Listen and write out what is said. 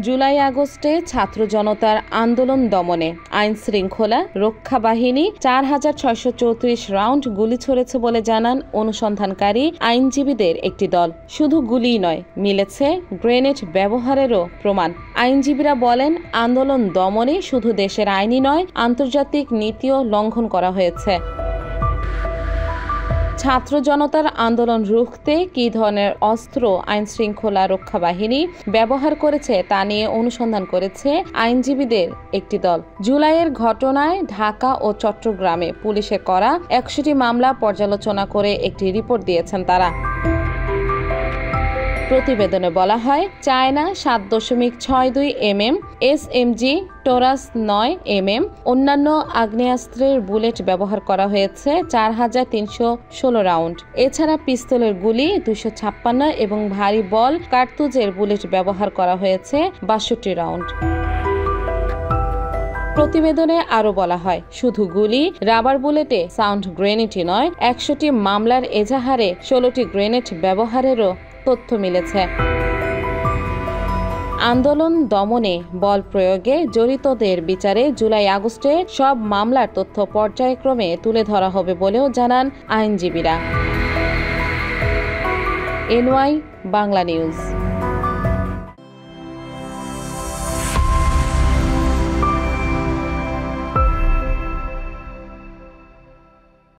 জুলাই আগস্টে ছাত্র জনতার আন্দোলন দমনে আইন শৃঙ্খলা রক্ষা বাহিনী ৪,৬৩৪ রাউন্ড গুলি ছড়েছে বলে জানান অনুসন্ধানকারী আইনজীবীদের একটি দল। শুধু গুলিই নয়, মিলেছে গ্রেনেড ব্যবহারেরও প্রমাণ। আইনজীবীরা বলেন, আন্দোলন দমনে শুধু দেশের আইনই নয়, আন্তর্জাতিক নীতিও লঙ্ঘন করা হয়েছে। ছাত্র জনতার আন্দোলন রুখতে কী ধরনের অস্ত্র আইনশৃঙ্খলা রক্ষা বাহিনী ব্যবহার করেছে তা নিয়ে অনুসন্ধান করেছে আইনজীবীদের একটি দল। জুলাইয়ের ঘটনায় ঢাকা ও চট্টগ্রামে পুলিশে করা ১০০টি মামলা পর্যালোচনা করে একটি রিপোর্ট দিয়েছেন তারা। প্রতিবেদনে বলা হয়, চায়না ৭.৬২ mm, SMG টোরাস ৯ mm, অন্যান্য আগ্নেয়াস্ত্রের বুলেট ব্যবহার করা হয়েছে ৪,৩১৬ রাউন্ড। এছাড়া পিস্তলের গুলি ২৫৬ এবং ভারী বল কার্তুজের বুলেট ব্যবহার করা হয়েছে ৬২ রাউন্ড। প্রতিবেদনে আরও বলা হয়, শুধু গুলি, রাবার বুলেটে সাউন্ড গ্রেনেডই নয়, ১০০টি মামলার এজাহারে ১৬টি গ্রেনেড ব্যবহারেরও তথ্য মিলেছে। আন্দোলন দমনে বল প্রয়োগে জড়িতদের বিচারে জুলাই আগস্টে সব মামলার তথ্য পর্যায়ক্রমে তুলে ধরা হবে বলেও জানান আইনজীবীরা। NY Bangla news.